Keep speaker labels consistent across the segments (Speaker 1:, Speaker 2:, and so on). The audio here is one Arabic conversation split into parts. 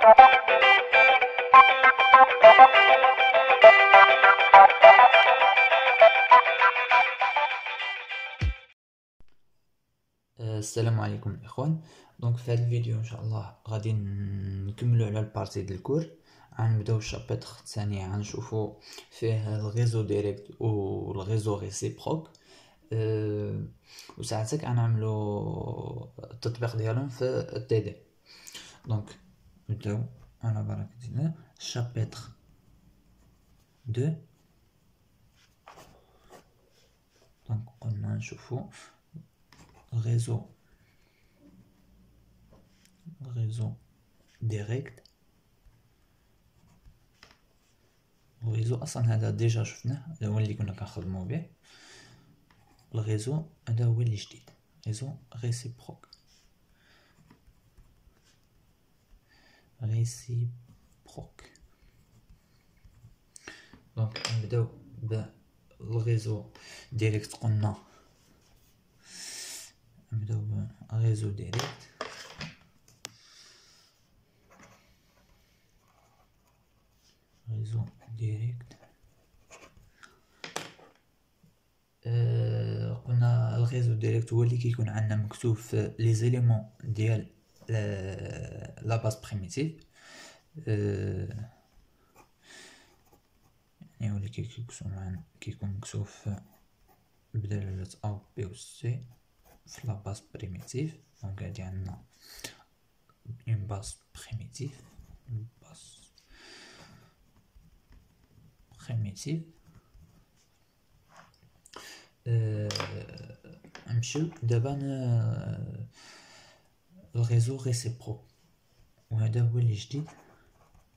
Speaker 1: السلام عليكم الاخوان. دونك في هذا الفيديو ان شاء الله غادي نكملوا على البارتي ديال الكور. غنبداو الشابتر الثاني، غنشوفوا فيه الغيزو ديريكت و الغيزو ريسيبروك، وساعتك غنعملوا التطبيق ديالهم في التي دي. دونك نبداو على بركه الله. الشابتر 2. دونك قلنا نشوفوا réseau direct. الريزو اصلا هذا ديجا شفناه، هذا هو اللي كنا كنخدمو به. الريزو هذا هو اللي جديد، ريزو ريسيبروك. دونك نبداو بالريزو ديريكت. قلنا نبداو بريزو ديريكت. قلنا الريزو ديريكت هو اللي كيكون عندنا مكتوب في لي زيليمون ديال لا باس بريميتيف، يعني هو اللي كيكون مكتوب في بدلالة A و B و C في لا باس بريميتيف. دونك هادي عندنا اون باس بريميتيف، نمشيو دابا الريزو ريسيبروك، وهذا هو اللي جديد،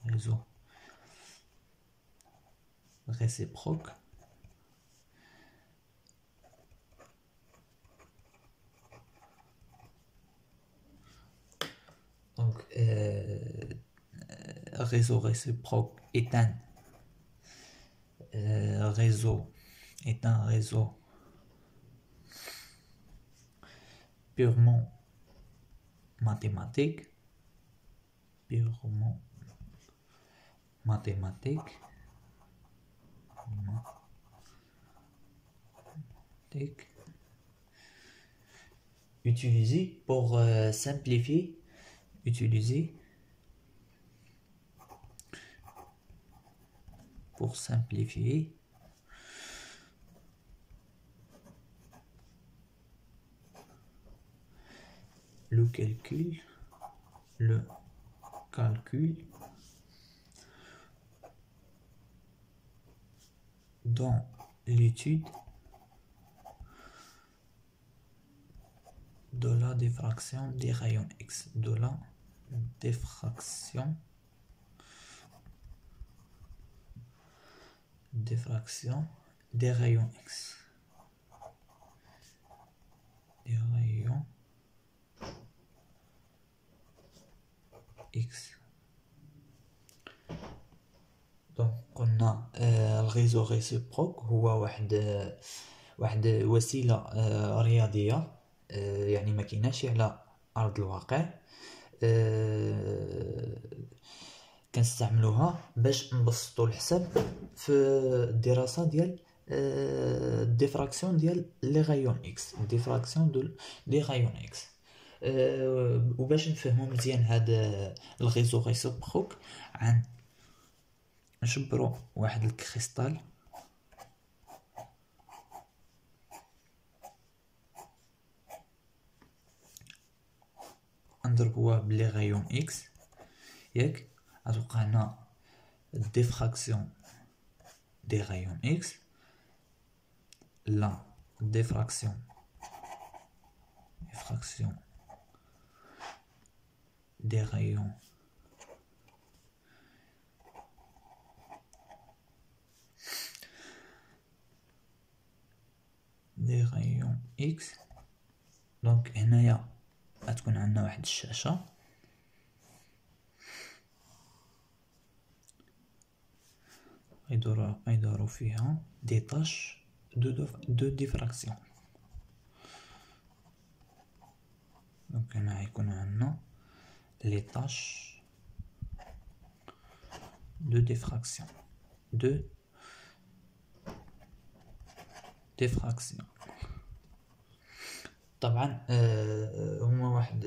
Speaker 1: ريزو ريسيبروك. Donc, réseau réciproque est un réseau purement mathématique, utilisé pour simplifier, le calcul dans l'étude de la diffraction des rayons X, diffraction des rayons X, دونك قلنا الريزو ريسيبروك هو واحد وسيلة رياضية، يعني ما كايناش على ارض الواقع. كنستعملوها باش نبسطوا الحساب في الدراسه ديال الديفراكسيون ديال لي غايون اكس، وباش نفهموا مزيان هذا الريزو ريسيبروك نشبروا واحد الكريستال نضربوه بلي غايون اكس، ياك غتوقع لنا الديفراكسيون دي غايون اكس، لا ديفراكسيون دي غايون اكس. دونك هنايا غتكون عندنا واحد الشاشة يدورو فيها دي طاش دو ديفراكسيون. دونك هنا غيكون عندنا لي طاش de diffraction. De diffraction. طبعا هما واحد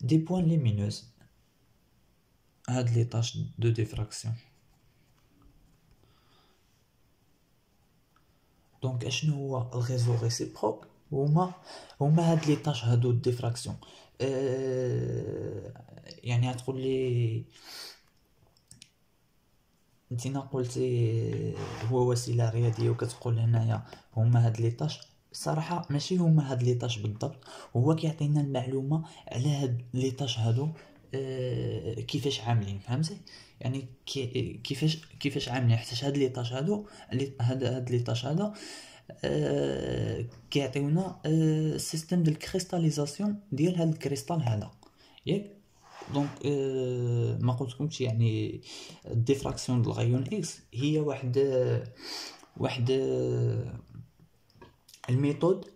Speaker 1: دي بوين ليمينوز هاد لي طاش دو ديفراكسيون. دونك اشنو هو الغيزو ريسيبروك؟ هما هاد لي طاش هادو ديفراكسيون. يعني هتقول لي انتينا قلتي هو وسيله رياضيه وكتقول هنايا هما هاد لي طاش. صراحه ماشي هما هاد لي طاش بالضبط، هو كيعطينا المعلومه على هاد لي طاش هادو كيفاش عاملين، فهمتي؟ يعني كيفاش عاملين، حيت هاد لي طاش هادو هاد لي طاش هذا كيعطيونا سيستم ديال الكريستاليزاسيون ديال هاد الكريستال هذا، ياك؟ دونك ما قلتلكمش يعني الديفراكسيون ديال الغيون اكس هي واحد الميثود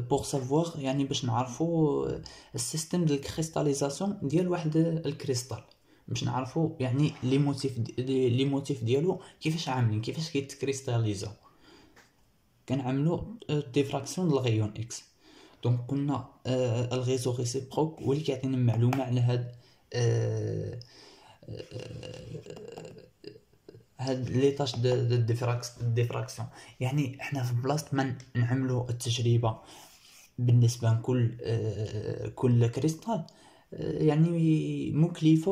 Speaker 1: بوغ سافوار، يعني باش نعرفوا السيستم ديال الكريستاليزاسيون ديال واحد الكريستال، باش نعرفوا يعني لي موتيف ديالو كيفاش عاملين، كيفاش كيتكريستاليزاو. كنعملوا ديفراكسيون ديال الغيون اكس. دونك قلنا الغيزو ريسيبروك هو اللي كيعطينا معلومه على هاد لي طاش د ديفراكسيون. يعني احنا في بلاصه ما نعملوا التجربه بالنسبه لكل كل كريستال، يعني مكلفه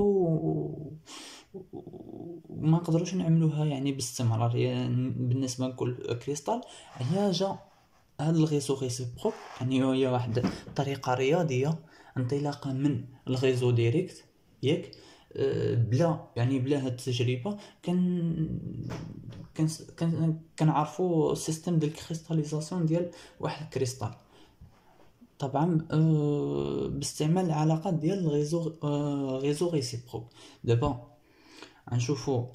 Speaker 1: وما نقدروش نعملوها يعني باستمرار. يعني بالنسبه لكل كريستال هي جا هاد الغيزو ريسيبروك، يعني هي واحد طريقه رياضيه انطلاقا من الغيزو ديريكت، ياك؟ بلا هاد التجربه كنعرفوا السيستم ديال الكريستاليزاسيون ديال واحد الكريستال، طبعا باستعمال العلاقات ديال غيزو ريسيبروك. دابا غنشوفوا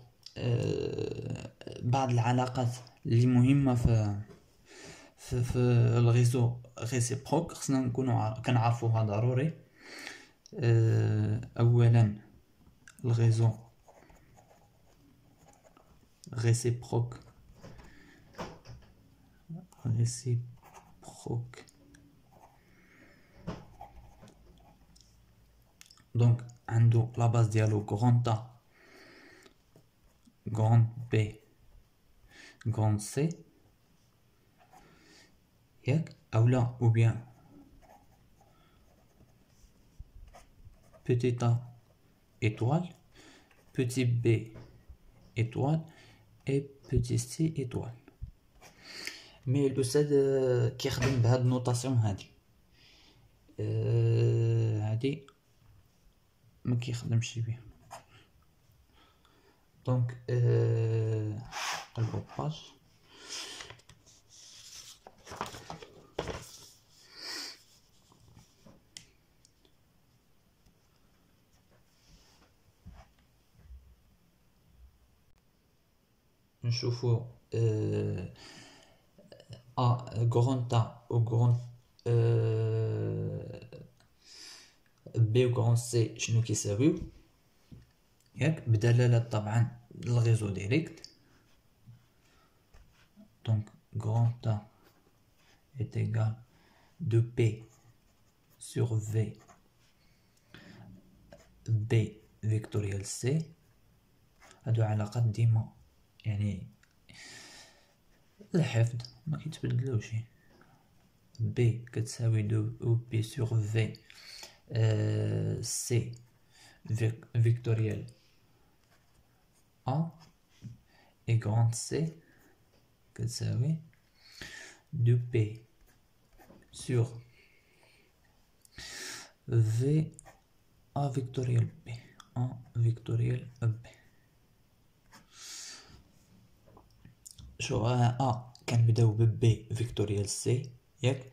Speaker 1: بعض العلاقات اللي مهمه في الغيزو ريسيبروك، خصنا نكونوا كنعرفوها ضروري. اولا الغيزو ريسيبروك دونك عنده لا باز ديالو غران A غران B غران C، ياك؟ اولا او بيان petit a étoile, petit b étoile et petit c étoile. مي الاستاذ كيخدم بهاد النوطاسيون هادي ما كيخدمش بيه. دونك قلبوا باج. نشوفوا غران او غران بي وغران سي شنو كيساويو، ياك؟ بدلالة طبعا الغيزو ديريكت. دونك غران A est égal de P sur V B فيكتوريال C. هادو علاقات ديما يعني الحفظ ما كيتبدلوش. B كتساوي دو بي سور في سي فيكتوريال A et grande C كتساوي دو بي سور في A فيكتوريال B A فيكتوريال B. شو A كنبداو ب B فيكتوريال C، ياك؟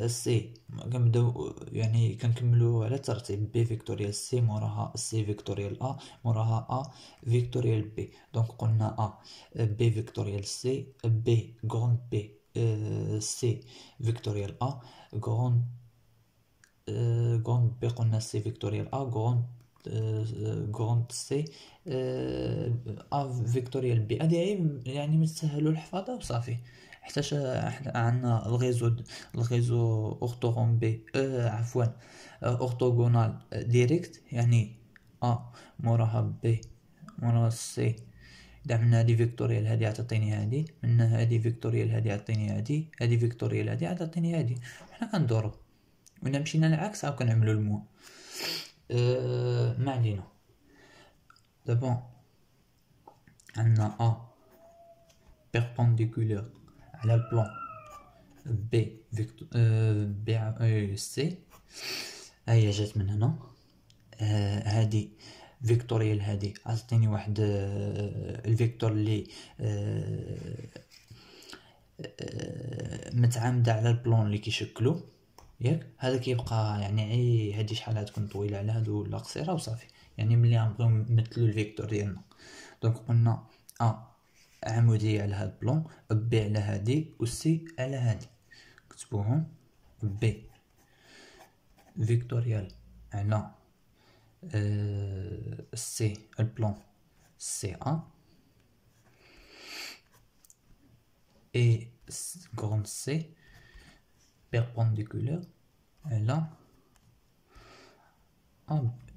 Speaker 1: سي كنبداو يعني كنكملو على ترتيب بي فيكتوريال سي، موراها سي فيكتوريال ا، موراها ا فيكتوريال بي. دونك قلنا ا بي فيكتوريال سي، بي غروند بي سي فيكتوريال ا، غروند بي قلنا سي فيكتوريال ا، غروند غروند سي فيكتوريال بي. هادي يعني متسهلو الحفاظة وصافي. حتى عندنا الغيزو اورتوغون بي عفوا اورتوغونال ديريكت، يعني موراها بي موراها سي. إذا عملنا هادي فيكتوريال هادي عتعطيني هادي، من هادي فيكتوريال هادي عطيني هادي فيكتوريال هادي عتعطيني هادي. حنا كندورو وإلا مشينا العكس عاود كنعملو المو. ما علينا. دابا عندنا بيربونديكولير على البلان بي بي سي، هي جات من هنا. هادي فيكتوريال هادي عطيني واحد الفيكتور اللي متعامدة على البلان اللي كيشكلو ياك. هذا كيبقى يعني هادي شحال تكون طويله على هادو ولا قصيره وصافي، يعني ملي غنبغيو نمثلو الفيكتور ديالنا. دونك قلنا عموديه على هاد البلان، بي على هادي و سي على هادي. كتبوهم بي فيكتوريال على سي البلان سي et grande C perpendiculaire على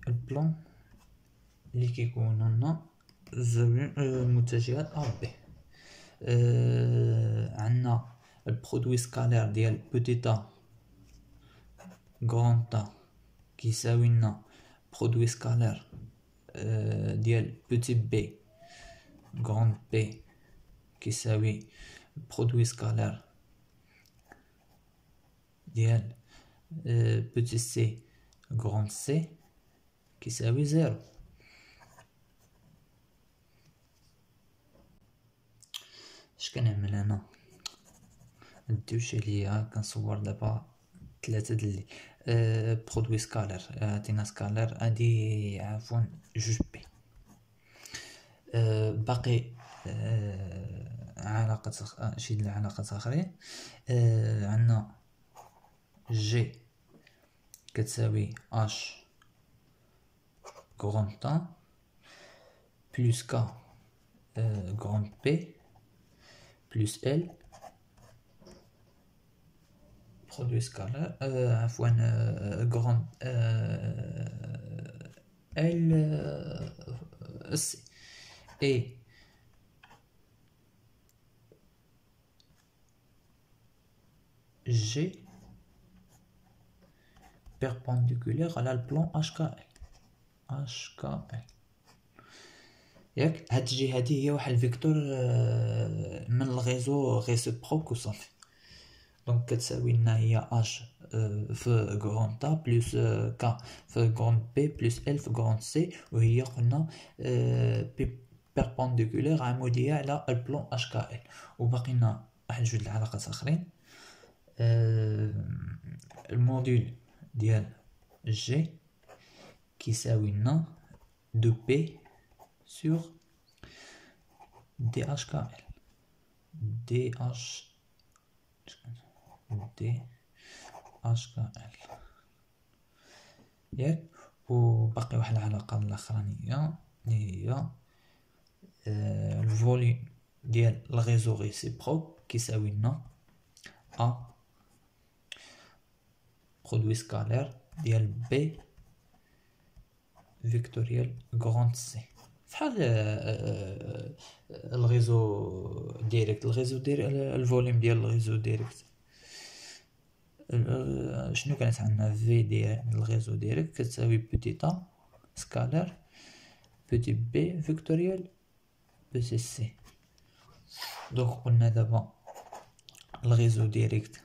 Speaker 1: البلان اللي كيكونوا لنا زاوية متجهات ب. عندنا البرودوي سكالير ديال بوتيتا غرانتا كيساوي لنا برودوي سكالير ديال بوتي بي غراند بي كيساوي برودوي سكالير ديال بوتي سي غراند سي كيساوي زيرو. اش كنعمل انا؟ نديوش عليا كنصور دابا 3 دلي برودوي سكالير. عطينا سكالير هادي عفوا جوج بي. باقي علاقة شي العلاقات اخرين. عندنا جي كتساوي اش غراند طا بلس كا غراند بي بلس ال برودوي سكالير عفوا غراند ال سي اي جي perpendiculaire على البلان اش كا ال ياك. هاد الجهه هادي هي واحد الفيكتور من الغيزو ريسيبروك وصافي. دونك كتساوي لنا هي اش في غراند تا بلس كا في غراند بي بلس ال في غراند سي، وهي قلنا بيربونديكولير عموديه على البلان اش كا ال. وباقي لنا واحد جوج العلاقات اخرين. الموديل ديال جي كيساوي لنا دو بي سور دي اش كا ال دي اش كا ال ياك. وباقي واحد العلاقة الاخرانية اللي هي الفوليوم ديال الغيزو ريسيبروك كيساوي لنا برودوي سكالير ديال بي فيكتوريال غراند سي. فحال الغيزو ديريكت الفوليوم ديال الغيزو ديريكت شنو كانت عندنا؟ في ديال الغيزو ديريكت كتساوي بوتيتا سكالير بوتي بي فيكتوريال بوتي سي. دونك قلنا دابا الغيزو ديريكت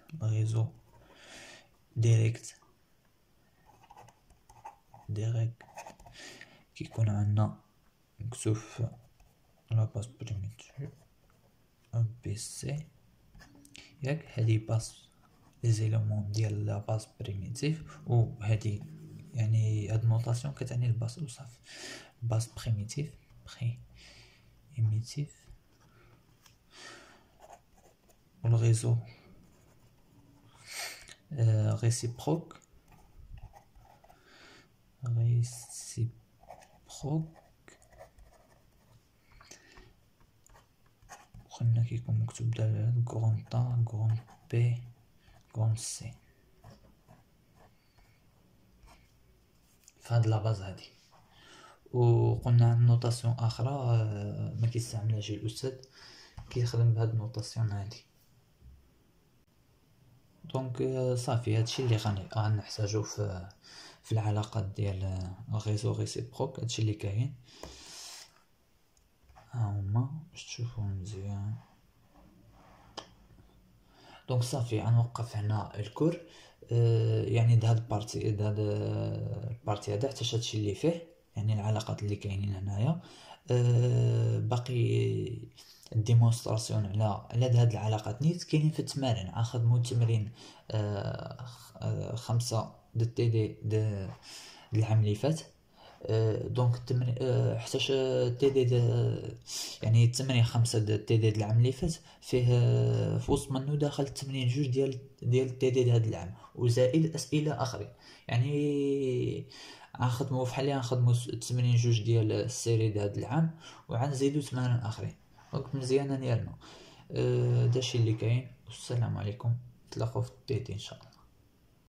Speaker 1: كيكون عندنا مكتوب في لا باس بريميتيف بي سي ياك. هادي باس لي زيلومون ديال لا باس بريميتيف، و هادي يعني هاد النوطاسيون كتعني الباس وصافي. باس بريميتيف والغيزو réciproque بروك. قلنا كيكون مكتوب دال غون طا غون بي غون سي في هاد لاباز هادي. وقلنا عن نوطاسيون اخرى ما كيستعملهاش الاستاذ، كيخدم بهاد النوطاسيون هادي. دونك صافي هادشي اللي غنحتاجو في العلاقات ديال غيزو ريسيبروك. هادشي اللي كاين هاهما باش تشوفو مزيان. دونك صافي غنوقف هنا الكور. يعني هاد البارتي هذا حتى هادشي اللي فيه، يعني العلاقات اللي كاينين هنايا. باقي ديمونستراسيون على هاد العلاقات نيت كاينين في التمارين. غنخدمو تمرين 5 د تي دي العام اللي فات. دونك التمرين حتاش تي دي يعني التمرين 5 د تي دي العام اللي فات فيه في وسط منو داخل التمرين 2 ديال تي دي هاد العام، وزائد اسئله اخرين. يعني غنخدمو فحال غنخدمو التمرين 2 ديال السيري د هاد العام، وغنزيدو تمارين اخرين. دونك مزيانه نيالنا. داكشي اللي كاين، والسلام عليكم، نتلاقاو في التي دي ان شاء الله.